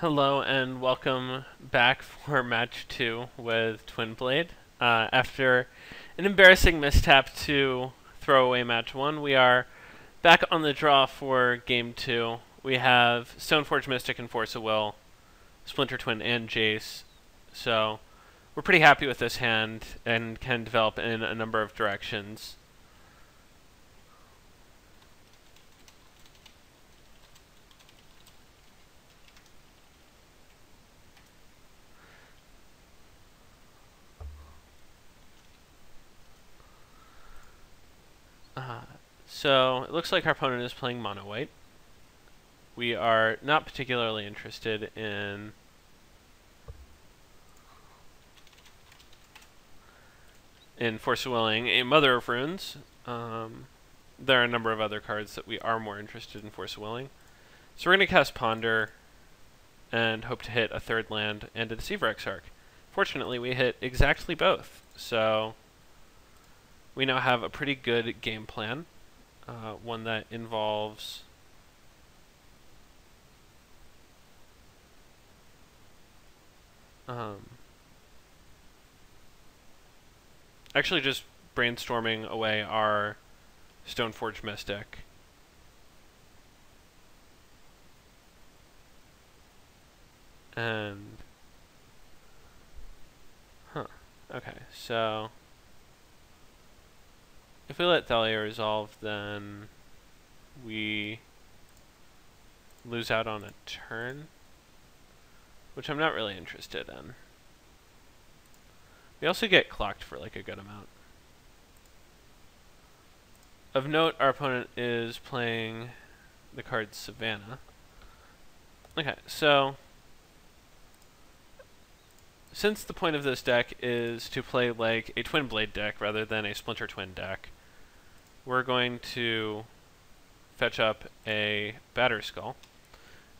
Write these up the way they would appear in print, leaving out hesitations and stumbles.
Hello and welcome back for match 2 with Twinblade. After an embarrassing mistap to throw away match 1, we are back on the draw for game 2. We have Stoneforge Mystic and Force of Will, Splinter Twin, and Jace. So we're pretty happy with this hand and can develop in a number of directions. So it looks like our opponent is playing mono white. We are not particularly interested in Force of Willing a Mother of Runes. There are a number of other cards that we are more interested in Force of Willing. So we're going to cast Ponder and hope to hit a third land and a Deceiver Exarch. Fortunately, we hit exactly both, so we now have a pretty good game plan, one that involves actually just brainstorming away our Stoneforge Mystic. And okay, so if we let Thalia resolve, then we lose out on a turn, which I'm not really interested in. We also get clocked for like a good amount. Of note, our opponent is playing the card Savannah. Okay, so since the point of this deck is to play like a Twinblade deck rather than a Splinter Twin deck, we're going to fetch up a Batterskull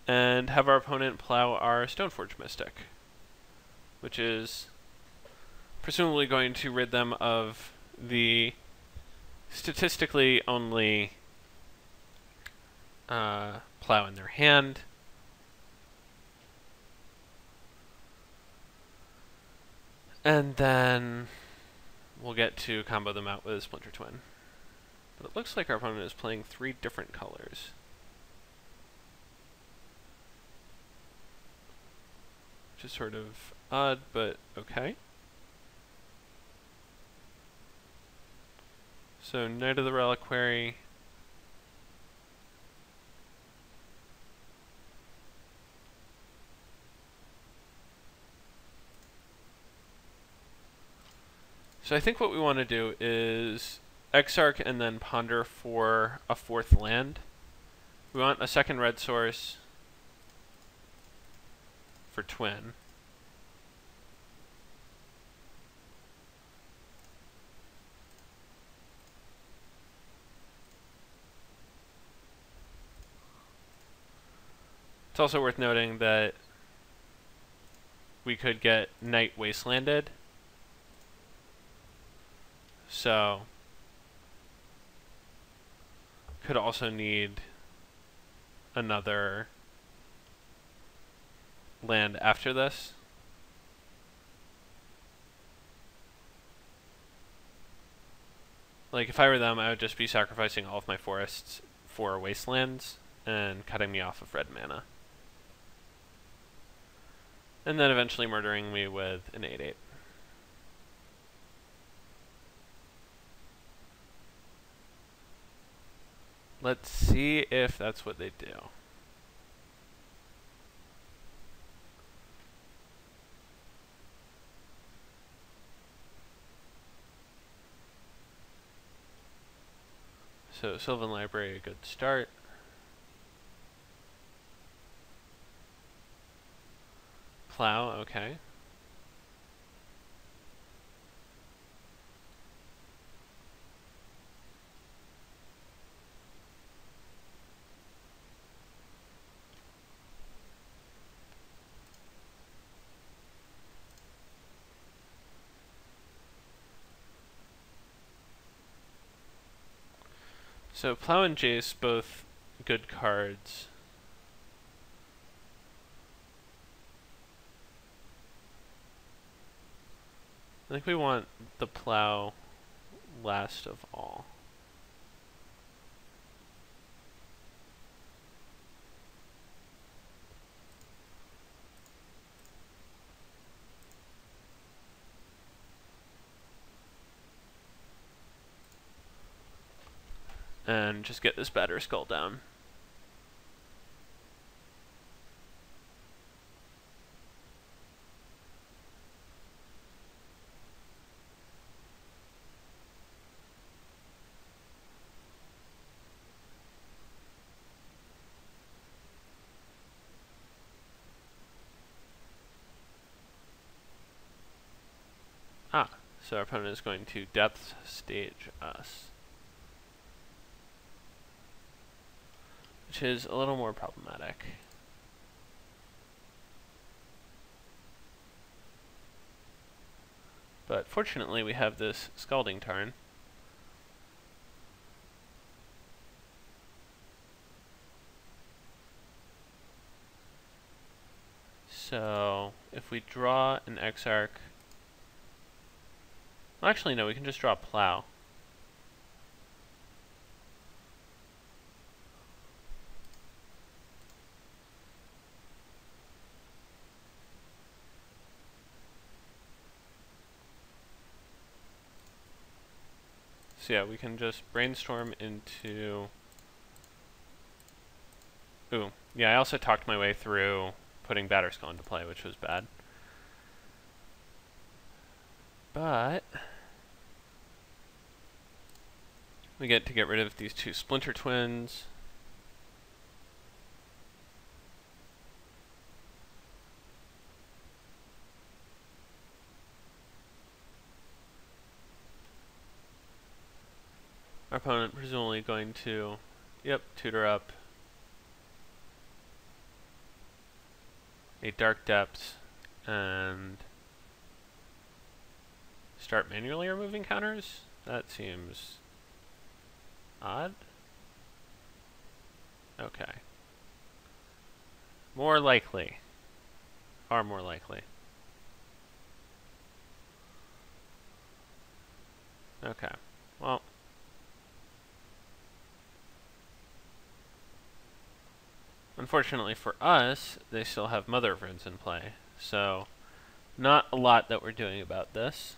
and have our opponent plow our Stoneforge Mystic, which is presumably going to rid them of the statistically only plow in their hand. And then we'll get to combo them out with Splinter Twin. But it looks like our opponent is playing 3 different colors, which is sort of odd, but okay. So Knight of the Reliquary. So I think what we want to do is Exarch and then Ponder for a 4th land. We want a 2nd red source for Twin. It's also worth noting that we could get Knight Wastelanded. So could also need another land after this. Like, if I were them, I would just be sacrificing all of my forests for wastelands and cutting me off of red mana. And then eventually murdering me with an 8/8. Let's see if that's what they do. So Sylvan Library, a good start. Plow, okay. So Plow and Jace, both good cards. I think we want the plow last of all. And just get this batter skull down. So our opponent is going to depth stage us, which is a little more problematic. But fortunately we have this Scalding Tarn. So if we draw an Exarch, well, actually no, we can just draw Plow. So yeah, we can just brainstorm into... Ooh, yeah, I also talked my way through putting Batterskull into play, which was bad. But we get to get rid of these two Splinter Twins. Our opponent presumably going to, yep, tutor up a Dark Depths and start manually removing counters? That seems odd. Okay. More likely. Far more likely. Okay. Well. Unfortunately for us, they still have Mother of Runes in play. So, not a lot that we're doing about this.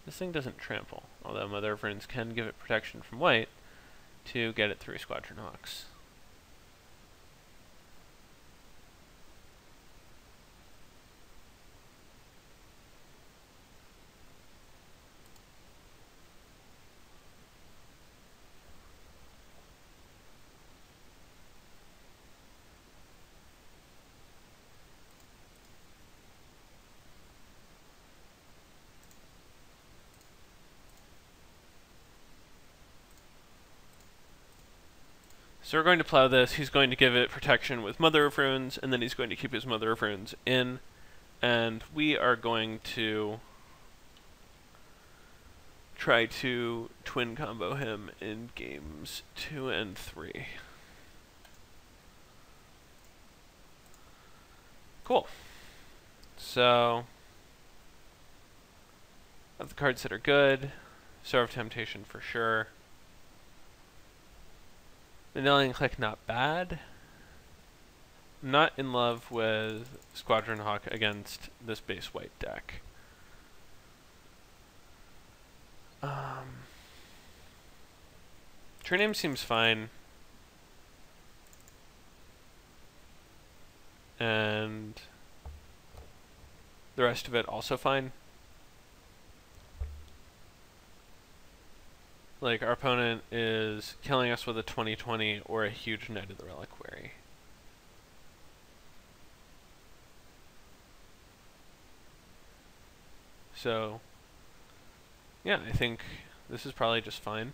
This thing doesn't trample, although Mother of Runes can give it protection from white to get it through Squadron Hawks. So we're going to plow this, he's going to give it protection with Mother of Runes, and then he's going to keep his Mother of Runes in, and we are going to try to twin combo him in games 2 and 3. Cool. So, of the cards that are good, Star of Temptation for sure. Vanillion Click, not bad. Not in love with Squadron Hawk against this base white deck. True Name seems fine. And the rest of it also fine. Like, our opponent is killing us with a 20/20 or a huge Knight of the Reliquary. So, yeah, I think this is probably just fine.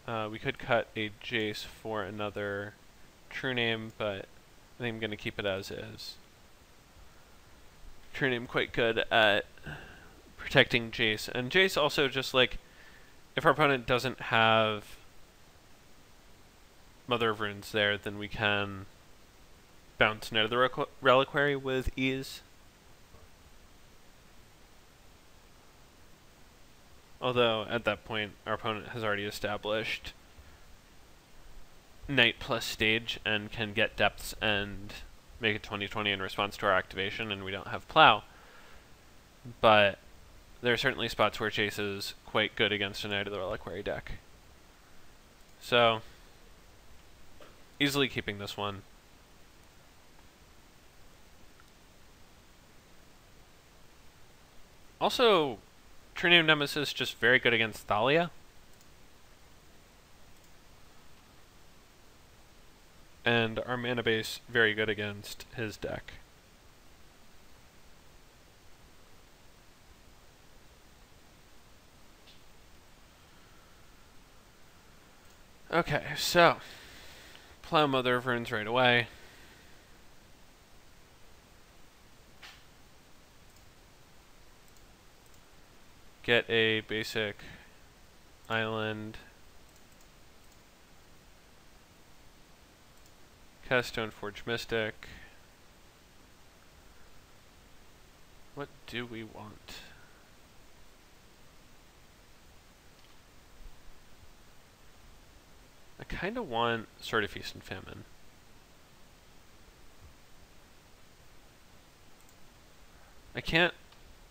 We could cut a Jace for another True Name, but I think I'm going to keep it as is. True Name quite good at protecting Jace. And Jace also just, like, if our opponent doesn't have Mother of Runes there, then we can bounce Knight of the Reliquary with ease. Although, at that point, our opponent has already established Knight plus stage and can get depths and make it 20/20 in response to our activation, and we don't have Plow. But there are certainly spots where Chase is quite good against a Knight of the Reliquary deck. So, easily keeping this one. Also, Trinium Nemesis just very good against Thalia. And our mana base very good against his deck. Okay, so Plow Mother of Runes right away. Get a basic island. Cast Stoneforge Mystic. What do we want? I kind of want Sword of Feast and Famine. I can't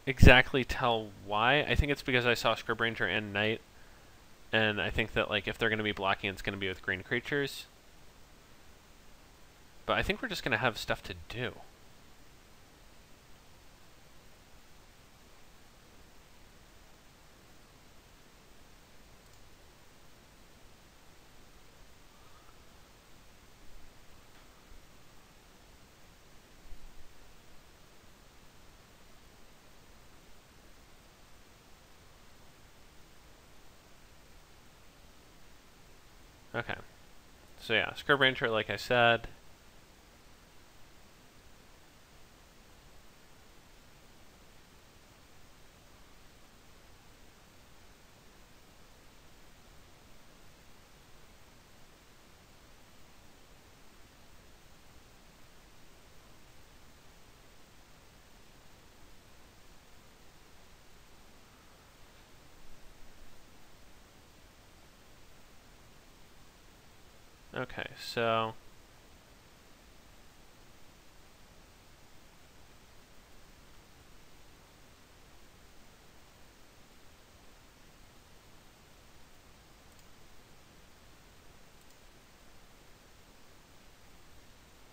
exactly tell why. I think it's because I saw Scrub Ranger and Knight, and I think that like if they're going to be blocking, it's going to be with green creatures. But I think we're just going to have stuff to do. Okay. So yeah, Scrub Ranger, like I said. Okay, so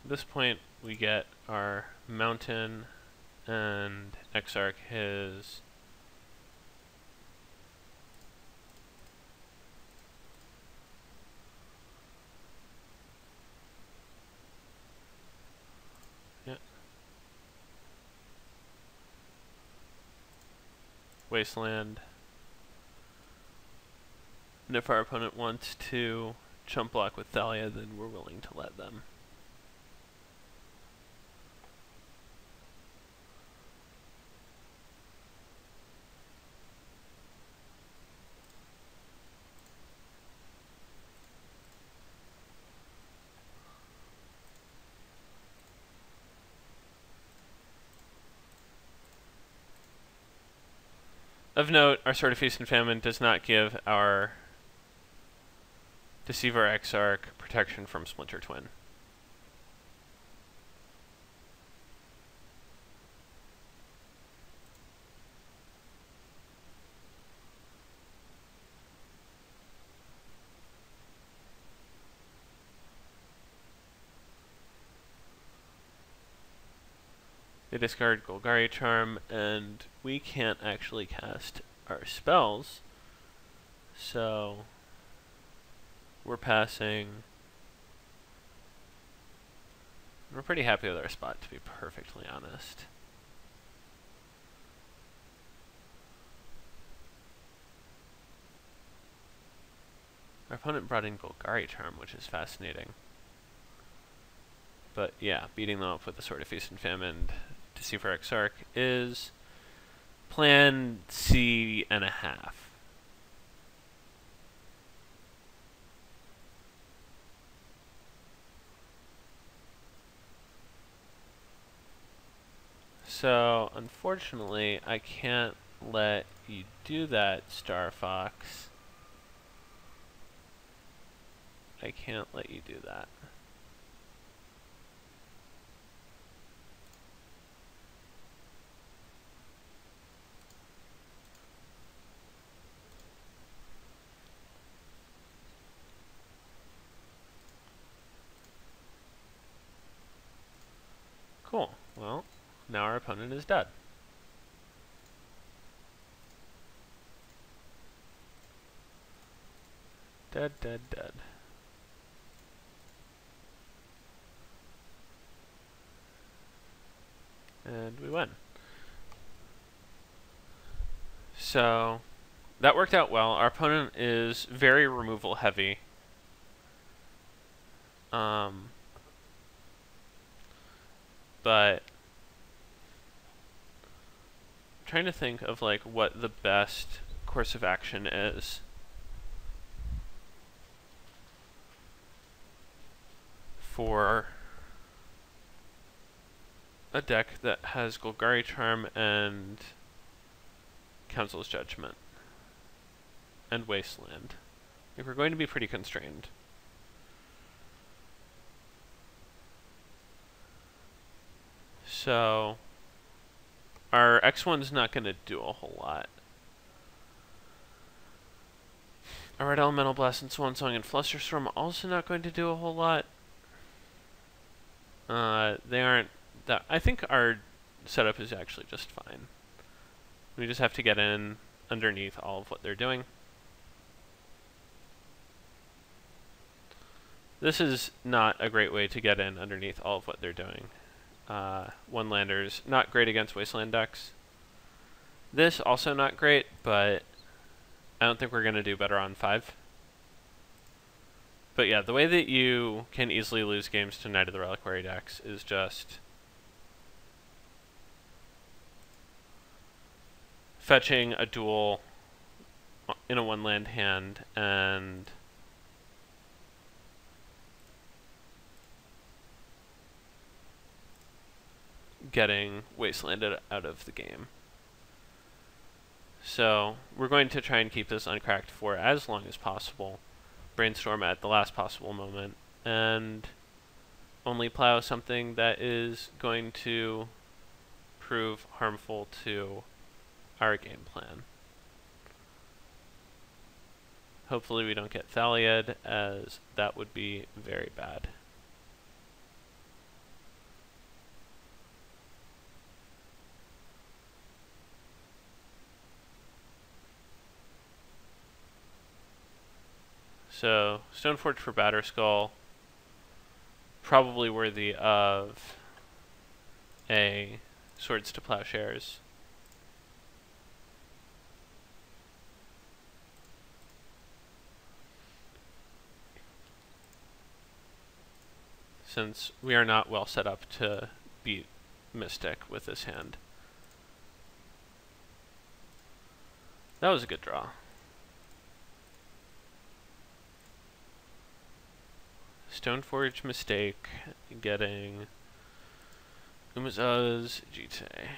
at this point we get our mountain and Exarch his Wasteland. And if our opponent wants to chump block with Thalia, then we're willing to let them. Of note, our Sword of Feast and Famine does not give our Deceiver Exarch protection from Splinter Twin. They discard Golgari Charm, and we can't actually cast our spells, so we're passing. We're pretty happy with our spot, to be perfectly honest. Our opponent brought in Golgari Charm, which is fascinating. But yeah, beating them up with the Sword of Feast and Famine, Deceiver Exarch is plan C and a half. So, unfortunately, I can't let you do that, Star Fox. I can't let you do that. Cool. Well, now our opponent is dead. Dead, dead, dead. And we win. So, that worked out well. Our opponent is very removal heavy. But I'm trying to think of like what the best course of action is for a deck that has Golgari Charm and Council's Judgment and Wasteland. I think we're going to be pretty constrained. So our X1's not going to do a whole lot. Our Red Elemental Blast and Swan Song and Flusterstorm also not going to do a whole lot. They aren't that. I think our setup is actually just fine. We just have to get in underneath all of what they're doing. This is not a great way to get in underneath all of what they're doing. One-landers, not great against Wasteland decks. This also not great, but I don't think we're going to do better on 5. But yeah, the way that you can easily lose games to Knight of the Reliquary decks is just fetching a duel in a one-land hand and getting Wastelanded out of the game. So we're going to try and keep this uncracked for as long as possible, brainstorm at the last possible moment, and only plow something that is going to prove harmful to our game plan. Hopefully we don't get Thaliad, as that would be very bad. So, Stoneforge for Batterskull, probably worthy of a Swords to Plowshares. Since we are not well set up to beat Mystic with this hand. That was a good draw. Stoneforge mistake, getting Umaza's Jite.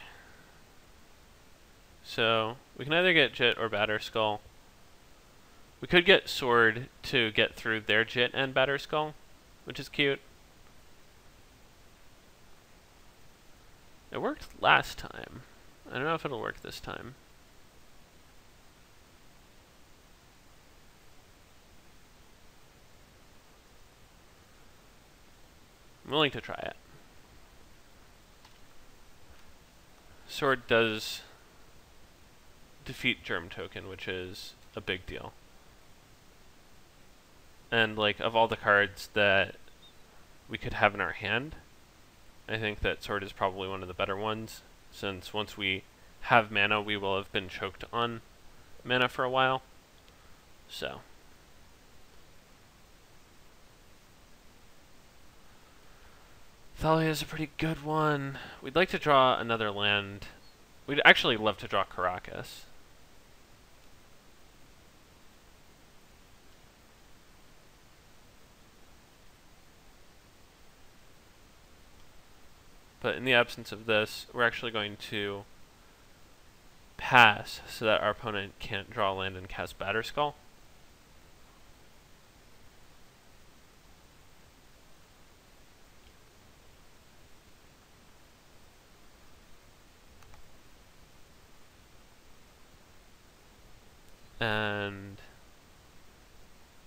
So, we can either get Jit or Batterskull. We could get Sword to get through their Jit and Batterskull, which is cute. It worked last time. I don't know if it'll work this time. I'm willing to try it. Sword does defeat Germ Token, which is a big deal. And like, of all the cards that we could have in our hand, I think that Sword is probably one of the better ones, since once we have mana, we will have been choked on mana for a while. So Thalia is a pretty good one. We'd like to draw another land. We'd actually love to draw Caracas. But in the absence of this, we're actually going to pass so that our opponent can't draw land and cast Batterskull. And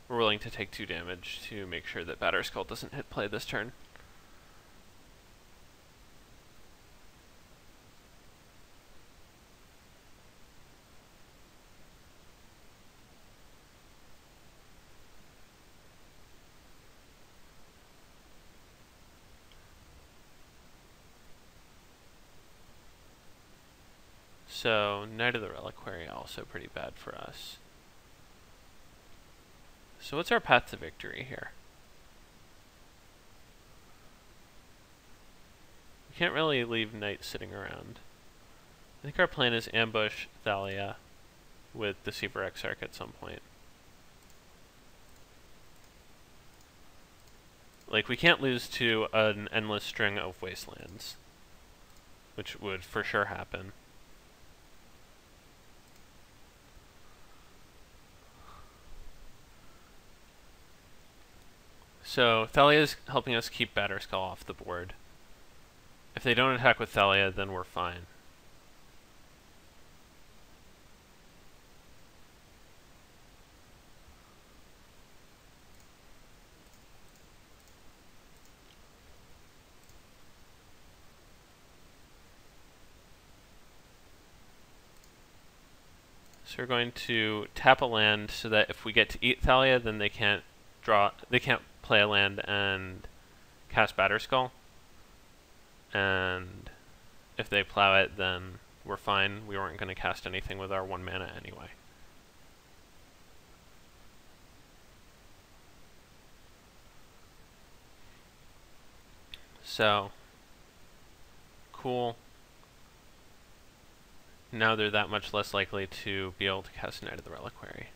we're willing to take 2 damage to make sure that Batterskull doesn't hit play this turn. So, Knight of the Reliquary also pretty bad for us. So what's our path to victory here? We can't really leave Knight sitting around. I think our plan is ambush Thalia with Deceiver Exarch at some point. Like, we can't lose to an endless string of wastelands, which would for sure happen. So Thalia's helping us keep Batterskull off the board. If they don't attack with Thalia, then we're fine. So we're going to tap a land so that if we get to eat Thalia, then they can't play a land and cast Batterskull. And if they plow it, then we're fine. We weren't going to cast anything with our 1 mana anyway. So, cool. Now they're that much less likely to be able to cast Knight of the Reliquary.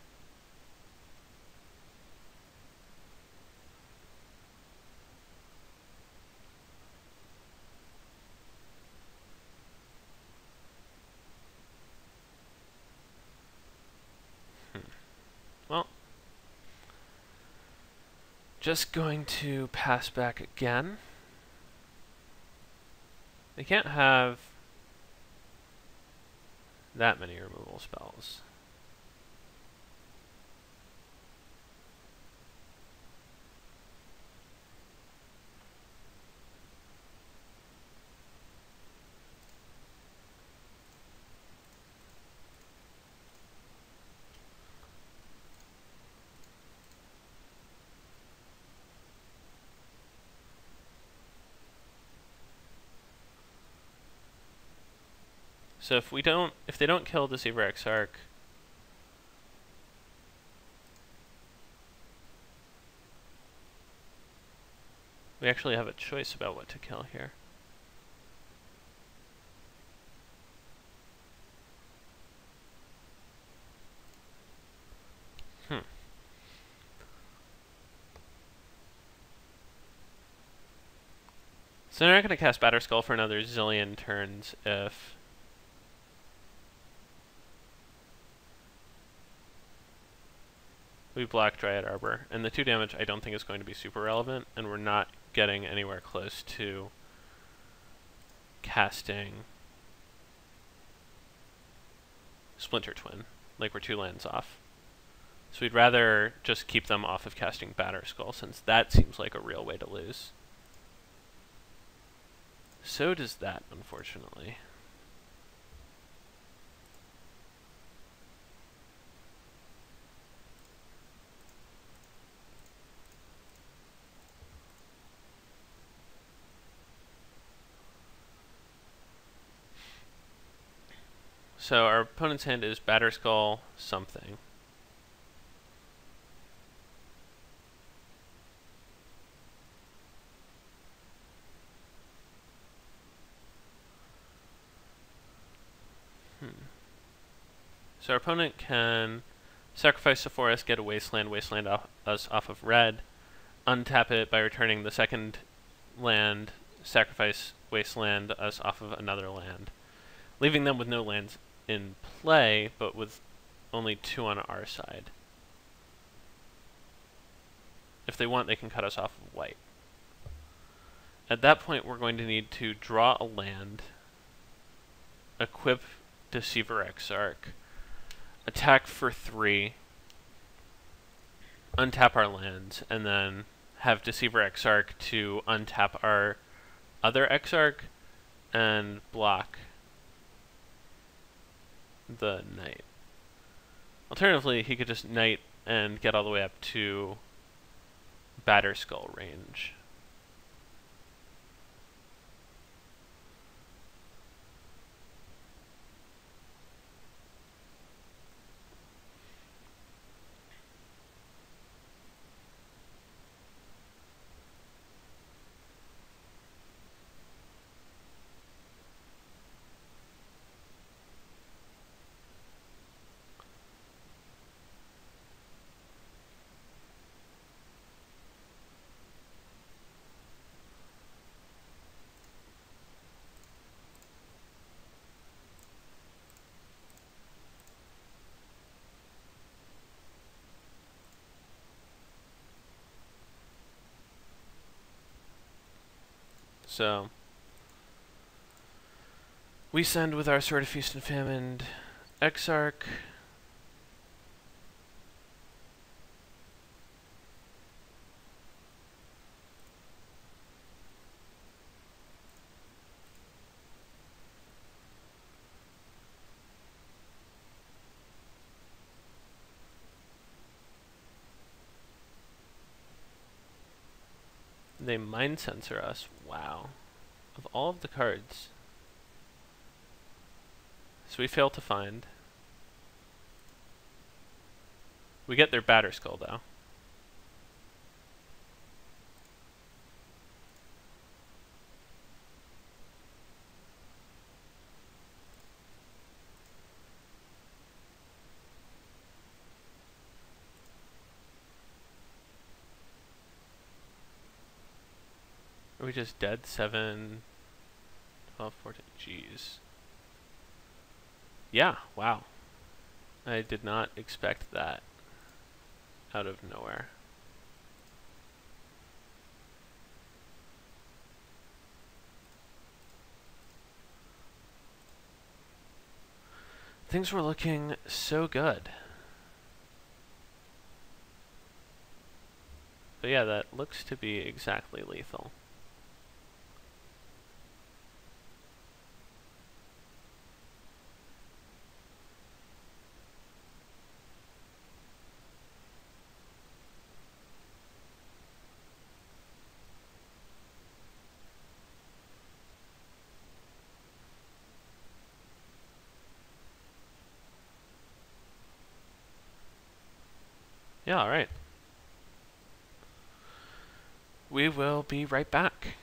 Well, just going to pass back again. They can't have that many removal spells. So if they don't kill Deceiver Exarch, we actually have a choice about what to kill here. So they're not going to cast Batterskull for another zillion turns if we block Dryad Arbor, and the 2 damage I don't think is going to be super relevant, and we're not getting anywhere close to casting Splinter Twin. Like, we're 2 lands off. So we'd rather just keep them off of casting Batterskull, since that seems like a real way to lose. So does that, unfortunately. So our opponent's hand is Batterskull something. So our opponent can sacrifice the forest, get a wasteland us off of red, untap it by returning the second land sacrifice wasteland us off of another land, leaving them with no lands in play, but with only 2 on our side. If they want, they can cut us off of white. At that point, we're going to need to draw a land, equip Deceiver Exarch, attack for 3, untap our lands, and then have Deceiver Exarch to untap our other Exarch and block the knight. Alternatively, he could just knight and get all the way up to Batterskull range. So we send with our Sword of Feast and Famine Exarch. They mind sensor us. Wow. Of all of the cards. So we fail to find. We get their Batterskull though. Are we just dead? 7, 12, 14, jeez. Yeah, wow. I did not expect that out of nowhere. Things were looking so good. But yeah, that looks to be exactly lethal. Yeah, alright. We will be right back.